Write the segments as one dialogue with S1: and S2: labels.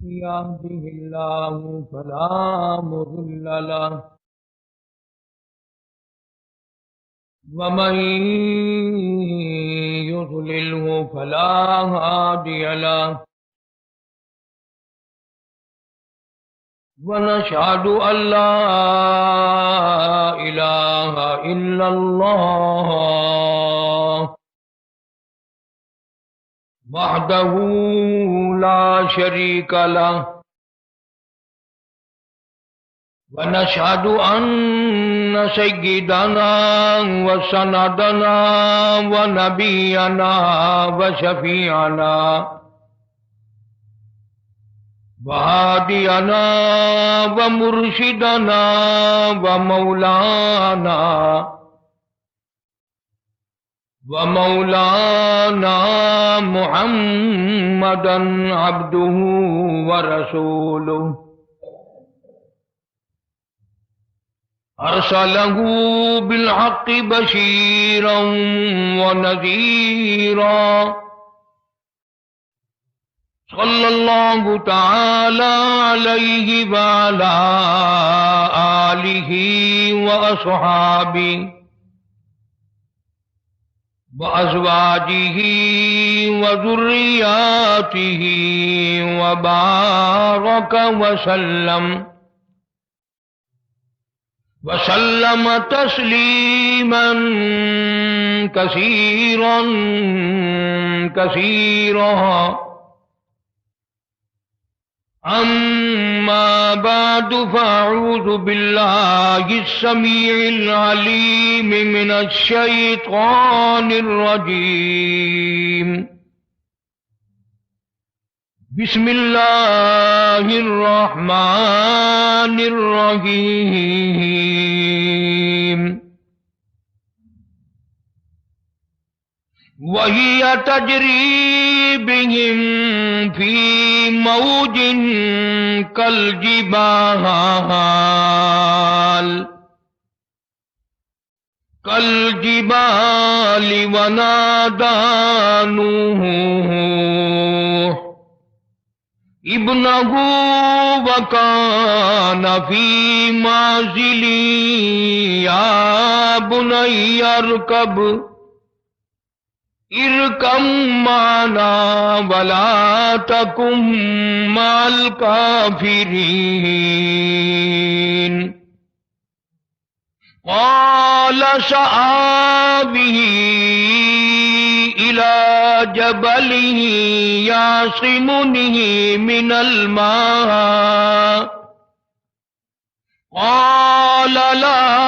S1: يهده الله فلا مضل له ومن يضلله فلا هادي له ونشهد أن لا إله إلا الله وحده لا شريك له ونشهد أن سيدنا وسندنا ونبينا وشفيعنا وهادينا ومرشدنا ومولانا محمدا عبده ورسوله أرسله بالحق بشيرا ونذيرا صلى الله تعالى عليه وعلى آله وأصحابه وأزواجه وذرياته وبارك وسلم تسليما كثيرا كثيرا أما بعد فأعوذ بالله السميع العليم من الشيطان الرجيم بسم الله الرحمن الرحيم وهي تجري بهم في موج كالجبال ونادى نوح ابنه وكان في معزل يا بني اركب معنا ولا تكن مع الكافرين قال سآوي إلى جبل يعصمني من الماء قال لا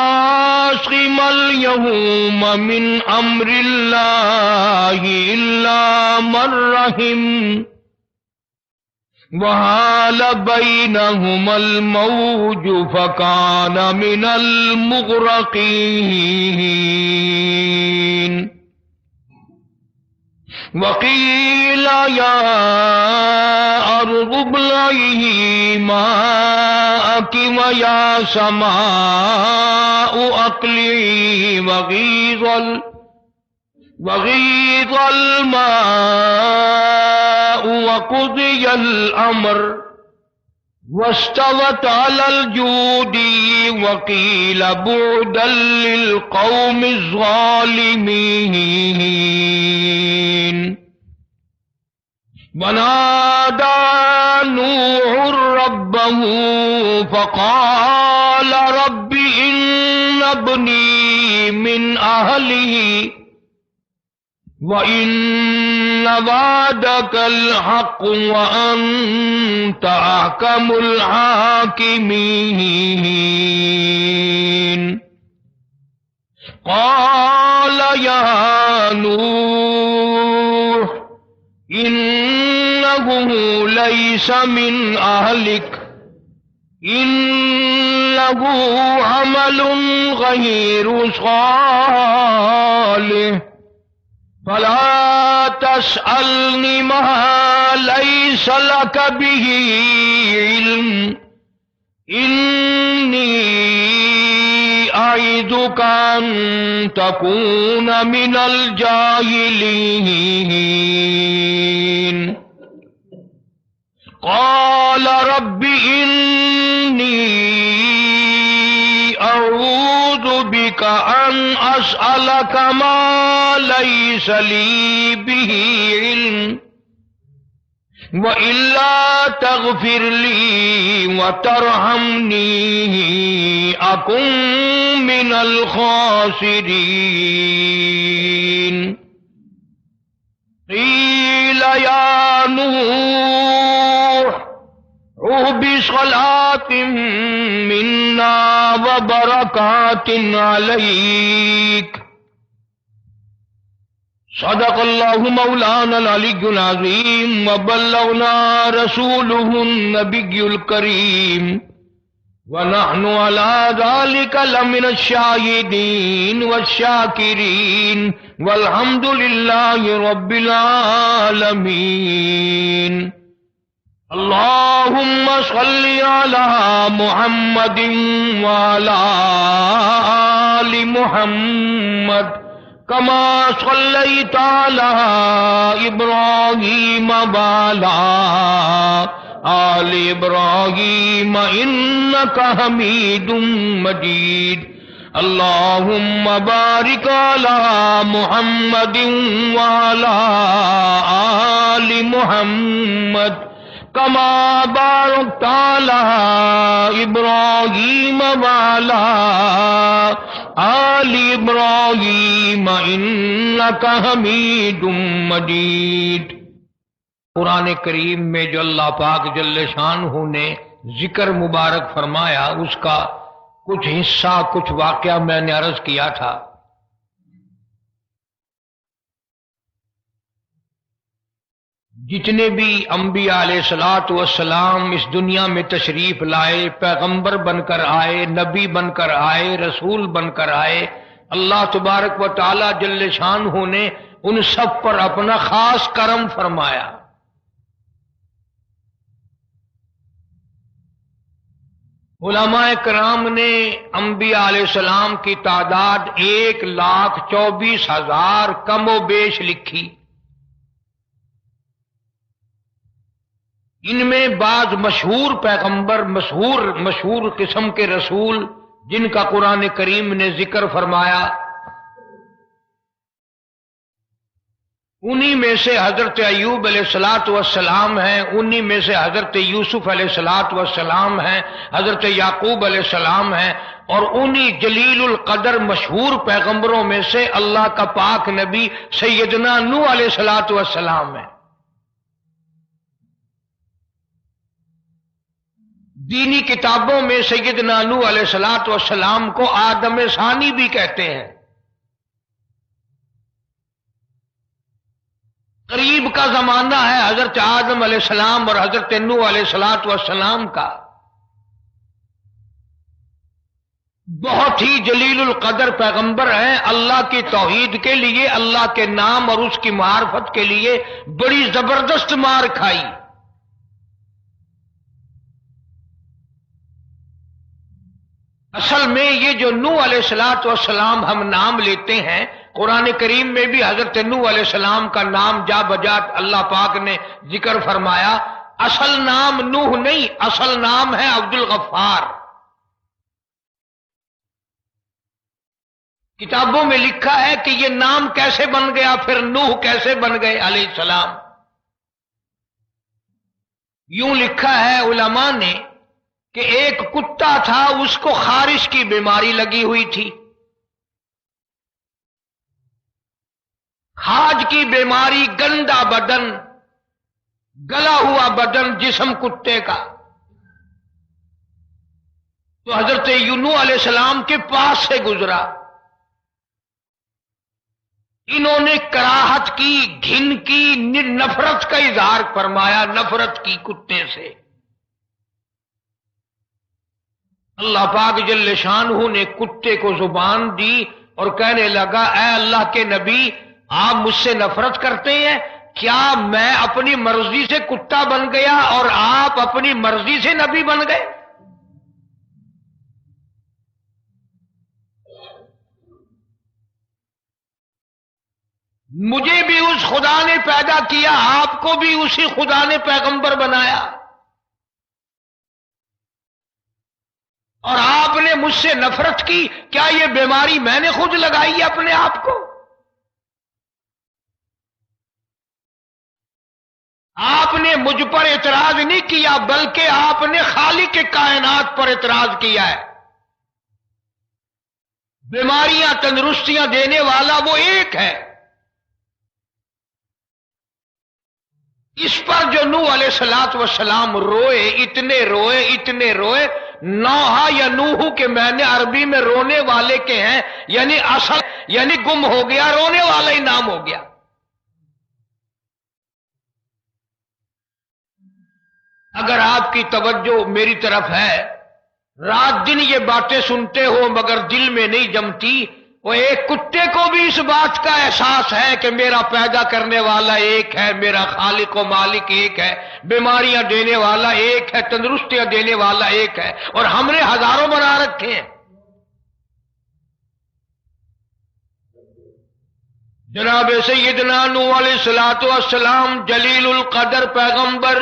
S1: عاصم اليوم من أمر الله إلا من رحم وحال بينهما الموج فكان من المغرقين وقيل يا أرض ابلعي ماءك ويا سماء أقلعي وغيض الماء وقضي الأمر واستوت على الجود وقيل بعدا للقوم الظالمين ونادى نوح ربه فقال رب إن ابني من أهله وَإِنَّ وَعْدَكَ الْحَقُّ وَأَنْتَ أَحْكَمُ الْحَاكِمِينَ قَالَ يَا نُوحُ إِنَّهُ لَيْسَ مِنْ أَهْلِكَ إِنَّهُ عَمَلٌ غَيْرُ صَالِحٍ فلا تسألني ما ليس لك به علم إني أعظك أن تكون من الجاهلين قال رب إني أعوذ بك أن أسألك ما ليس لي به علم وإلا تغفر لي وترحمني أكن من الخاسرين قيل يا نوح بصلاة منا وبركات عليك صدق الله مولانا العلي العظيم وبلغنا رسوله النبي الكريم ونحن على ذلك لمن الشاهدين والشاكرين والحمد لله رب العالمين اللهم صل على محمد وعلى آل محمد كما صليت على إبراهيم وعلى آل إبراهيم إنك حميد مجيد اللهم بارك على محمد وعلى آل محمد كما باركت على إبراهيم وعلى آل إبراهيم إنك حميد مجيد۔ قرآن کریم میں جو اللہ پاک جل شانہ نے ذکر مبارک فرمایا اس کا کچھ حصہ کچھ واقعہ میں نے عرض کیا تھا۔ جتنے بھی انبیاء علیہ الصلوۃ والسلام اس دنیا میں تشریف لائے، پیغمبر بن کر آئے، نبی بن کر آئے، رسول بن کر آئے، اللہ تبارک و تعالی جل شانہ نے ان سب پر اپنا خاص کرم فرمایا۔ علماء کرام نے انبیاء علیہ السلام کی تعداد 1,24,000 کم و بیش لکھی۔ ان میں بعض مشہور پیغمبر، مشہور قسم کے رسول جن کا قرآن کریم نے ذکر فرمایا، انہی میں سے حضرت ایوب علیہ السلام ہیں، انہی میں سے حضرت یوسف علیہ السلام ہیں، حضرت یعقوب علیہ السلام ہیں، اور انہی جلیل القدر مشہور پیغمبروں میں سے اللہ کا پاک نبی سیدنا نوح علیہ السلام ہیں۔ دینی کتابوں میں سیدنا نوح علیہ السلام کو آدم ثانی بھی کہتے ہیں۔ قریب کا زمانہ ہے حضرت آدم علیہ السلام اور حضرت نوح علیہ السلام کا۔ بہت ہی جلیل القدر پیغمبر ہیں، اللہ کی توحید کے لیے، اللہ کے نام اور اس کی معرفت کے لیے بڑی زبردست مار کھائی۔ اصل میں یہ جو نوح علیہ السلام ہم نام لیتے ہیں، قرآن کریم میں بھی حضرت نوح علیہ السلام کا نام جا بجا اللہ پاک نے ذکر فرمایا۔ اصل نام نوح نہیں، اصل نام ہے عبد الغفار۔ کتابوں میں لکھا ہے کہ یہ نام کیسے بن گیا، پھر نوح کیسے بن گئے علیہ السلام۔ یوں لکھا ہے علماء نے کہ ایک کتا تھا، اس کو خارش کی بیماری لگی ہوئی تھی۔ خاج کی بیماری، گندا بدن، گلا ہوا بدن جسم کتے کا۔ تو حضرت نوح علیہ السلام کے پاس سے گزرا، انہوں نے کراہت کی، گھن کی، نفرت کا اظہار فرمایا، نفرت کی کتے سے۔ اللہ پاک جل شانہ نے کتے کو زبان دی اور کہنے لگا، اے اللہ کے نبی، آپ مجھ سے نفرت کرتے ہیں؟ کیا میں اپنی مرضی سے کتا بن گیا اور آپ اپنی مرضی سے نبی بن گئے؟ مجھے بھی اس خدا نے پیدا کیا، آپ کو بھی اسی خدا نے پیغمبر بنایا۔ اور آپ نے مجھ سے نفرت کی، کیا یہ بیماری میں نے خود لگائی ہے اپنے آپ کو؟ آپ نے مجھ پر اعتراض نہیں کیا، بلکہ آپ نے خالق کائنات پر اعتراض کیا ہے۔ بیماریاں تندرستیاں دینے والا وہ ایک ہے۔ اس پر جو نوح علیہ الصلوۃ والسلام روئے، اتنے روئے، نوحہ یا نوح کہ میں نے عربی میں رونے والے کے ہیں، یعنی اصل یعنی گم ہو گیا، رونے والا ہی نام ہو گیا۔ اگر آپ کی توجہ میری طرف ہے، رات دن یہ باتیں سنتے ہو مگر دل میں نہیں جمتی، وہ ایک کتے کو بھی اس بات کا احساس ہے کہ میرا پیدا کرنے والا ایک ہے، میرا خالق و مالک ایک ہے، بیماریاں دینے والا ایک ہے، تندرستیاں دینے والا ایک ہے، اور ہم نے ہزاروں بنا رکھے ہیں۔ جناب سیدنا نوح علیہ الصلوۃ والسلام جلیل القدر پیغمبر،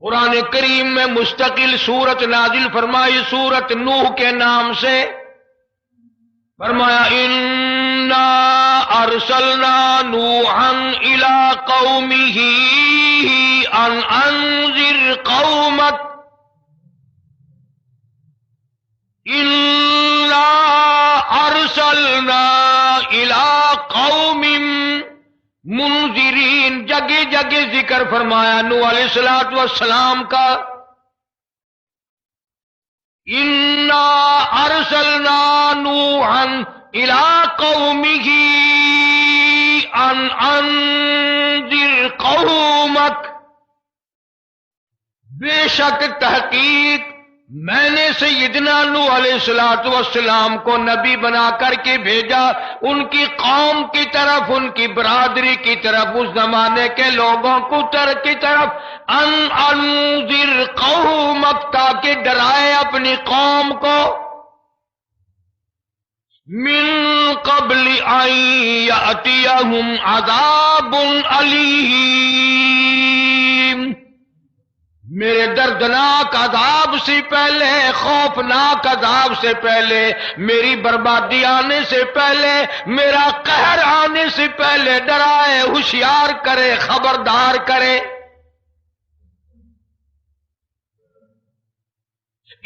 S1: قرآن کریم میں مستقل سورت نازل فرمائی، سورت نوح کے نام سے، فرمایا انا ارسلنا نوحا الى قومه ان انذر قومك انا ارسلنا الى قوم منذرین، جگہ جگہ ذکر فرمایا نوح علیہ الصلوۃ والسلام کا۔ انا ارسلنا نوحا الى قومه ان انذر قومك، بے شک تحقیق میں نے سیدنا نوح علیہ الصلوۃ والسلام کو نبی بنا کر کے بھیجا ان کی قوم کی طرف، ان کی برادری کی طرف، اس زمانے کے لوگوں کی طرف، ان انذر قومک، تاکہ ڈرائے اپنی قوم کو، من قبل ان یأتیہم عذاب علیم، میرے دردناک عذاب سے پہلے، خوفناک عذاب سے پہلے، میری بربادی آنے سے پہلے، میرا قہر آنے سے پہلے ڈرائے، ہوشیار کرے، خبردار کرے۔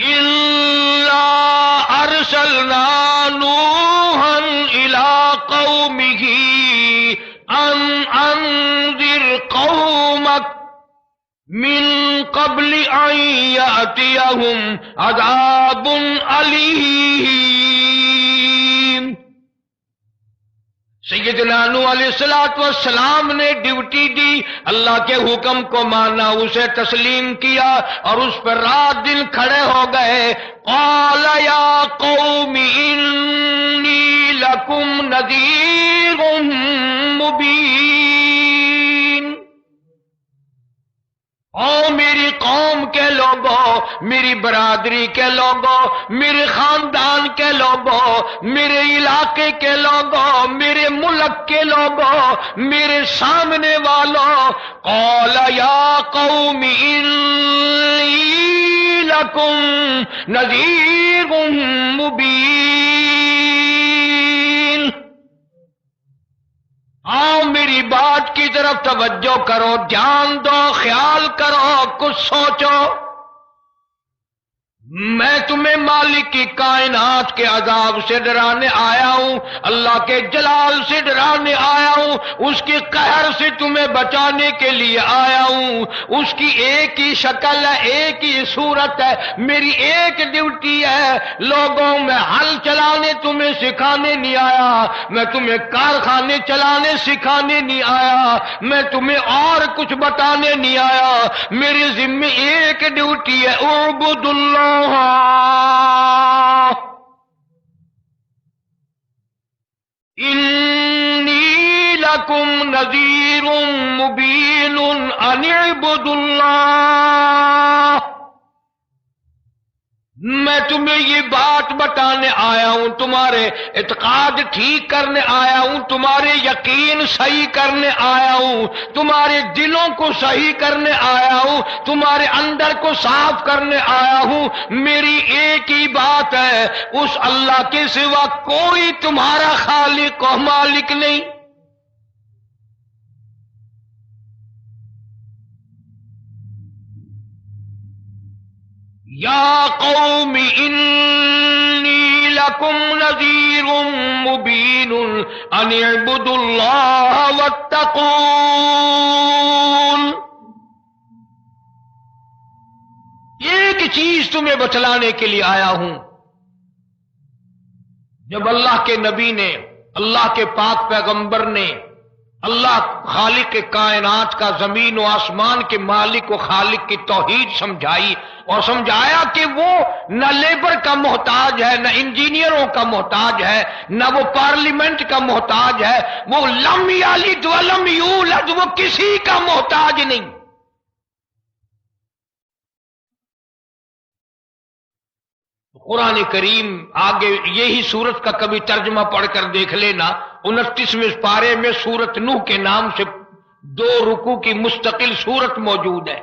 S1: اِنَّا أَرْسَلْنَا نُوحًا إِلَىٰ قَوْمِهِ أَنْ أَنذِرْ قَوْمَكَ من قبل ان یأتیہم عذاب علیم۔ سیدنا نوح علیہ الصلوۃ والسلام نے ڈیوٹی دی، اللہ کے حکم کو مانا، اسے تسلیم کیا اور اس پر رات دن کھڑے ہو گئے۔ قال یا قوم انی لکم نذیر مبین، او میری قوم کے لوگوں، میری برادری کے لوگوں، میرے خاندان کے لوگوں، میرے علاقے کے لوگوں، میرے ملک کے لوگوں، میرے سامنے والوں، قال یا قوم انی لکم نذیر مبین، آؤ میری بات کی طرف توجہ کرو، دھیان دو، خیال کرو، کچھ سوچو۔ میں تمہیں مالک کی کائنات کے عذاب سے ڈرانے آیا ہوں، اللہ کے جلال سے ڈرانے آیا ہوں، اس کے قہر سے تمہیں بچانے کے لیے آیا ہوں۔ اس کی ایک ہی شکل ہے، ایک ہی صورت ہے، میری ایک ڈیوٹی ہے، لوگوں میں ہل چلانے تمہیں سکھانے نہیں آیا، میں تمہیں کارخانے چلانے سکھانے نہیں آیا، میں تمہیں اور کچھ بتانے نہیں آیا، میرے ذمہ ایک ڈیوٹی ہے، اعبد اللہ انی لکم نذیر مبین ان اعبدوا اللہ، میں تمہیں یہ بات بتانے آیا ہوں، تمہارے اعتقاد ٹھیک کرنے آیا ہوں، تمہارے یقین صحیح کرنے آیا ہوں، تمہارے دلوں کو صحیح کرنے آیا ہوں، تمہارے اندر کو صاف کرنے آیا ہوں۔ میری ایک ہی بات ہے، اس اللہ کے سوا کوئی تمہارا خالق و مالک نہیں۔ یا قوم انی لکم نذیر مبین ان اعبدوا اللہ واتقون۔ ایک چیز تمہیں بتلانے کے لیے آیا ہوں۔ جب اللہ کے نبی نے، اللہ کے پاک پیغمبر نے، اللہ خالق کے کائنات کا، زمین و آسمان کے مالک و خالق کی توحید سمجھائی اور سمجھایا کہ وہ نہ لیبر کا محتاج ہے، نہ انجینئروں کا محتاج ہے، نہ وہ پارلیمنٹ کا محتاج ہے، وہ لم یلد ولم یولد، وہ کسی کا محتاج نہیں۔ قرآن کریم آگے یہی سورت کا کبھی ترجمہ پڑھ کر دیکھ لینا، 29ویں پارے میں سورت نوح کے نام سے 2 رکوع کی مستقل سورت موجود ہے۔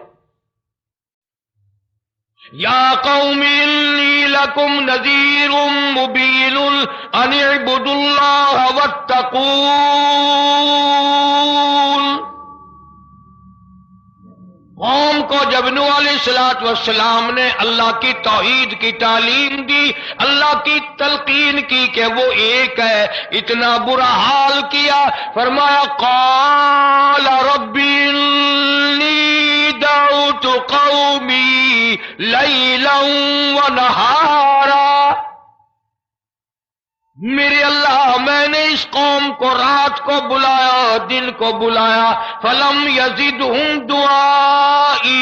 S1: یا قوم انی لکم نذیر مبین ان اعبدوا اللہ واتقون۔ قوم کو جب نوح علیہ السلام نے اللہ کی توحید کی تعلیم دی، اللہ کی تلقین کی کہ وہ ایک ہے، اتنا برا حال کیا، فرمایا قال رب انی دعوت قومی لیلا ونہارا۔ میرے اللہ، میں نے اس قوم کو رات کو بلایا، دن کو بلایا، فلم یزدہم دعائی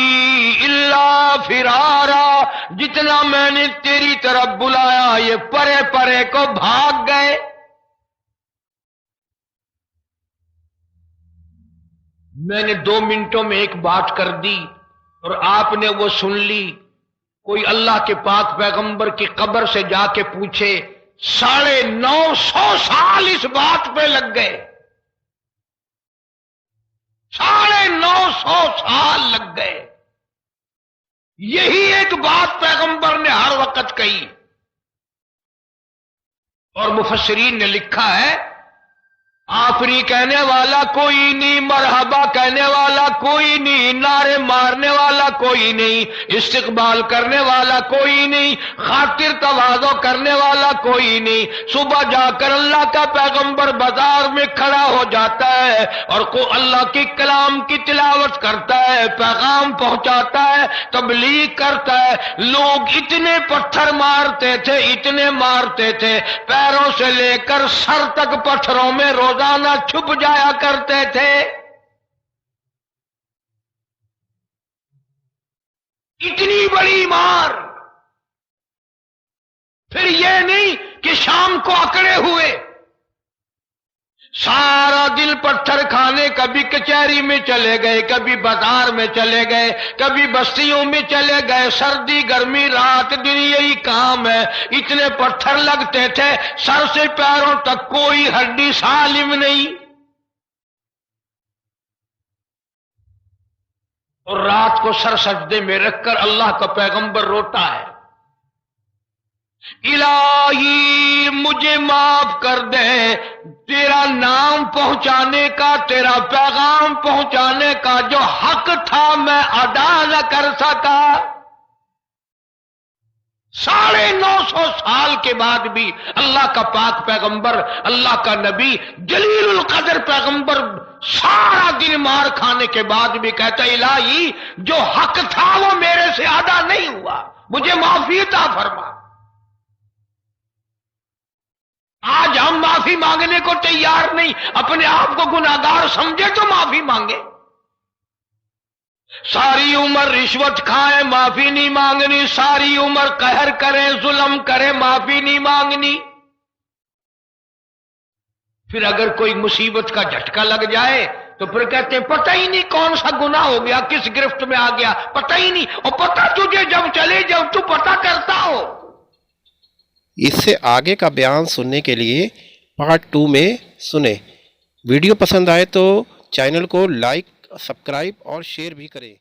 S1: الا فرارا، جتنا میں نے تیری طرف بلایا یہ پرے پرے کو بھاگ گئے۔ میں نے 2 منٹوں میں ایک بات کر دی اور آپ نے وہ سن لی۔ کوئی اللہ کے پاک پیغمبر کی قبر سے جا کے پوچھے، 950 سال اس بات پہ لگ گئے، 950 سال لگ گئے۔ یہی ایک بات پیغمبر نے ہر وقت کہی، اور مفسرین نے لکھا ہے آفری کہنے والا کوئی نہیں، مرحبا کہنے والا کوئی نہیں، نعرے مارنے والا کوئی نہیں، استقبال کرنے والا کوئی نہیں، خاطر تواضع کرنے والا کوئی نہیں۔ صبح جا کر اللہ کا پیغمبر بازار میں کھڑا ہو جاتا ہے اور اللہ کی کلام کی تلاوت کرتا ہے، پیغام پہنچاتا ہے، تبلیغ کرتا ہے۔ لوگ اتنے پتھر مارتے تھے، اتنے مارتے تھے، پیروں سے لے کر سر تک پتھروں میں روزانہ چھپ جایا کرتے تھے۔ اتنی بڑی مار، پھر یہ نہیں کہ شام کو اکڑے ہوئے، سارا دن پتھر کھانے، کبھی کچہری میں چلے گئے، کبھی بازار میں چلے گئے، کبھی بستیوں میں چلے گئے، سردی گرمی رات دن یہی کام ہے۔ اتنے پتھر لگتے تھے، سر سے پیروں تک کوئی ہڈی سالم نہیں۔ اور رات کو سر سجدے میں رکھ کر اللہ کا پیغمبر روتا ہے، الہی مجھے معاف کر دے، تیرا نام پہنچانے کا، تیرا پیغام پہنچانے کا جو حق تھا میں ادا نہ کر سکا۔ 950 سال کے بعد بھی اللہ کا پاک پیغمبر، اللہ کا نبی، جلیل القدر پیغمبر سارا دن مار کھانے کے بعد بھی کہتا الہی جو حق تھا وہ میرے سے ادا نہیں ہوا، مجھے معافی عطا فرما۔ آج ہم معافی مانگنے کو تیار نہیں، اپنے آپ کو گناہگار سمجھے تو معافی مانگے۔ ساری عمر رشوت کھائیں معافی نہیں مانگنی، ساری عمر قہر کریں، ظلم کریں، معافی نہیں مانگنی۔ پھر اگر کوئی مصیبت کا جھٹکا لگ جائے تو پھر کہتے ہیں پتہ ہی نہیں کون سا گناہ ہو گیا، کس گرفت میں آ گیا، پتہ ہی نہیں، اور پتہ تجھے جب چلے جب تو پتہ کرتا ہو۔
S2: اس سے آگے کا بیان سننے کے لیے پارٹ 2 میں سنیں۔ ویڈیو پسند آئے تو چینل کو لائک، سبسکرائب اور شیئر بھی کریں۔